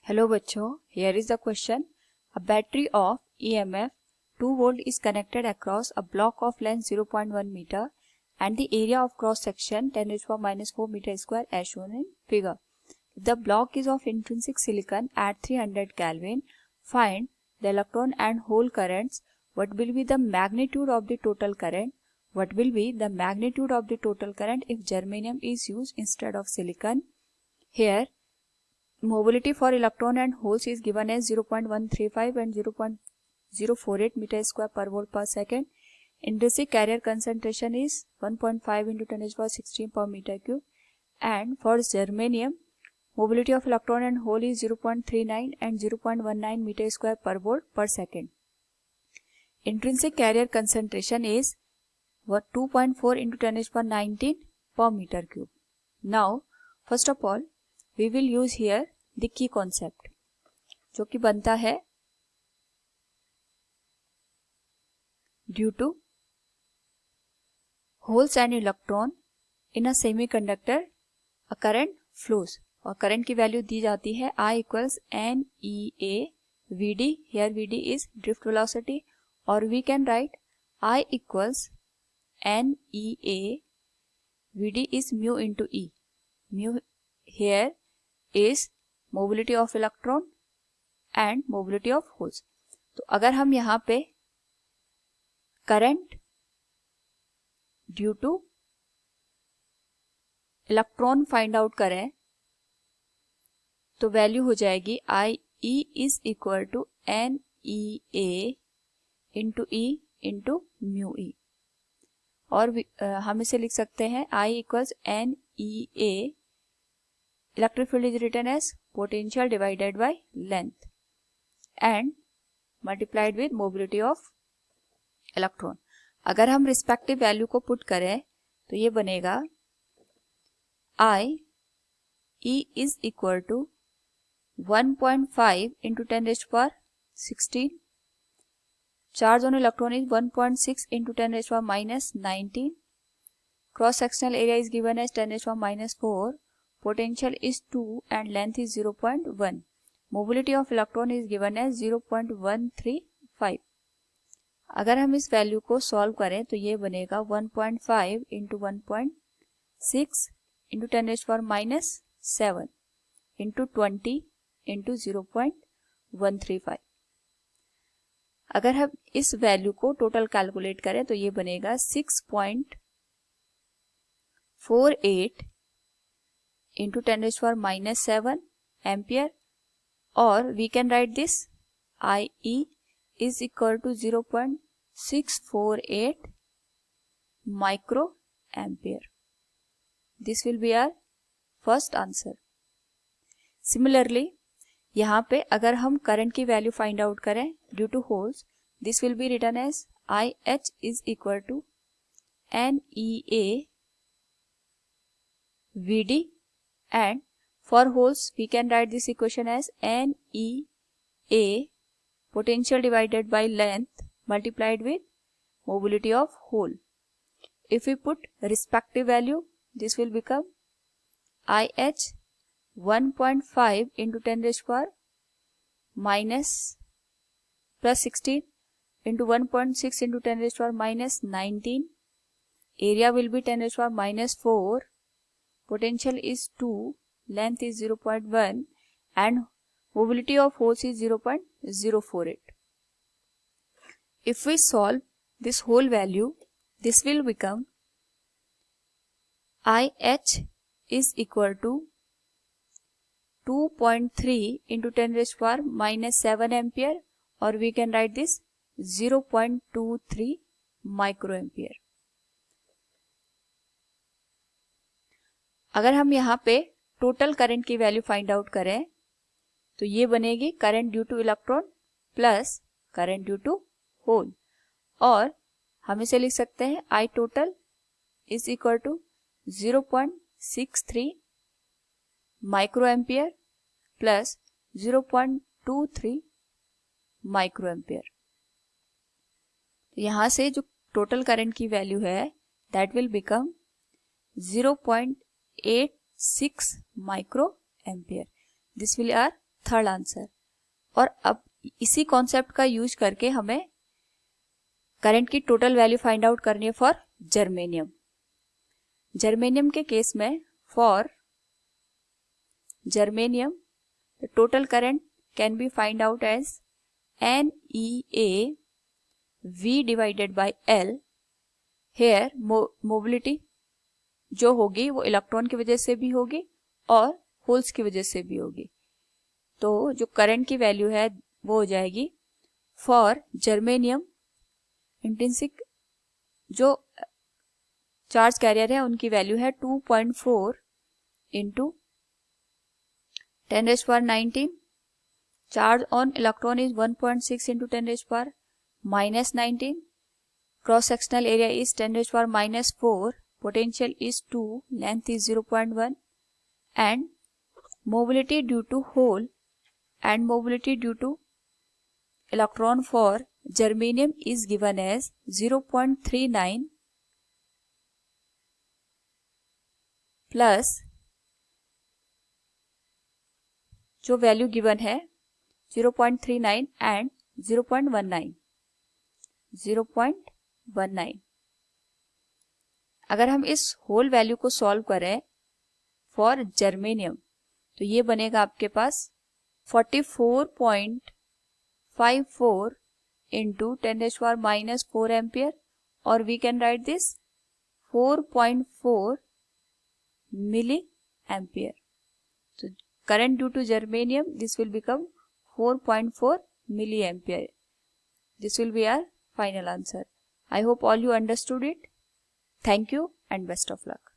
Hello बच्चों, here is the question. A battery of EMF 2 volt is connected across a block of length 0.1 meter and the area of cross section 10 raised to power minus 4 meter square as shown in figure. If the block is of intrinsic silicon at 300 Kelvin, find the electron and hole currents. What will be the magnitude of the total current? What will be the magnitude of the total current if germanium is used instead of silicon? Here mobility for electron and holes is given as 0.135 and 0.048 meter square per volt per second. Intrinsic carrier concentration is 1.5 into 10 to the power 16 per meter cube. And for germanium, mobility of electron and hole is 0.39 and 0.19 meter square per volt per second. Intrinsic carrier concentration is 2.4 into 10 to the power 19 per meter cube. Now, first of all, we will use here the key concept जो कि बनता है due to holes and electron in a semiconductor a current flows और current की value दी जाती है I equals NEA VD. Here VD is drift velocity or we can write I equals NEA VD is mu into E. Mu here is mobility of electron and mobility of holes. तो अगर हम यहाँ पे current due to electron find out करें तो value हो जाएगी I E is equal to N E A into E into mu E और हम इसे लिख सकते हैं I equals N E A. Electric field is written as potential divided by length and multiplied with mobility of electron. अगर हम respective value को put करें तो ये बनेगा I E is equal to 1.5 into 10 raised to power 16. Charge on electron is 1.6 into 10 raised to power minus 19. Cross sectional area is given as 10 raised to power minus 4. Potential is 2 and length is 0.1. Mobility of electron is given as 0.135. अगर हम इस value को solve करें तो ये बनेगा 1.5 into 1.6 into 10 raised to power minus 7 into 20 into 0.135. अगर हम इस वैल्यू को टोटल कैलकुलेट करें तो ये बनेगा 6.48 into 10 raised to power minus 7 ampere or we can write this IE is equal to 0.648 micro ampere. This will be our first answer. Similarly, यहाँ पे अगर हम करंट की वैल्यू फाइंड आउट करें due to holes this will be written as IH is equal to NEA VD. And for holes we can write this equation as NEA potential divided by length multiplied with mobility of hole. If we put respective value this will become IH 1.5 into 10 raised to power minus plus 16 into 1.6 into 10 raised to power minus 19. Area will be 10 raised to power minus 4. Potential is 2, length is 0.1 and mobility of holes is 0.048. If we solve this whole value, this will become IH is equal to 2.3 into 10 raised to power minus 7 ampere or we can write this 0.23 microampere. अगर हम यहाँ पे total current की value find out करें तो ये बनेगी current due to electron plus current due to hole और हम इसे लिख सकते हैं I total is equal to 0.63 micro ampere plus 0.23 micro ampere. यहाँ से जो टोटल करंट की वैल्यू है that will become 0.86 microampere. This will be our third answer. और अब इसी कॉन्सेप्ट का यूज करके हमें करंट की टोटल वैल्यू फाइंड आउट करनी है फॉर जर्मेनियम। जर्मेनियम के केस में for germanium the total current can be find out as NEA V divided by L। Here mobility जो होगी वो इलेक्ट्रॉन की वजह से भी होगी और होल्स की वजह से भी होगी। तो जो करंट की वैल्यू है वो हो जाएगी फॉर जर्मेनियम इंट्रिंसिक जो चार्ज कैरियर है उनकी वैल्यू है 2.4 into 10⁻19। Charge on electron is 1.6 into 10⁻−19। Cross sectional area is 10⁻⁻4। potential is 2, length is 0.1, and mobility due to hole and mobility due to electron for germanium is given as 0.39 plus जो value given है 0.39 and 0.19। अगर हम इस whole value को solve करें for germanium तो ये बनेगा आपके पास 44.54 इंटू 10⁻⁻4 एम्पियर, और we can write this 4.4 milli ampere. तो current due to germanium, this will become 4.4 milliampere. This will be our final answer. I hope all you understood it. Thank you and best of luck.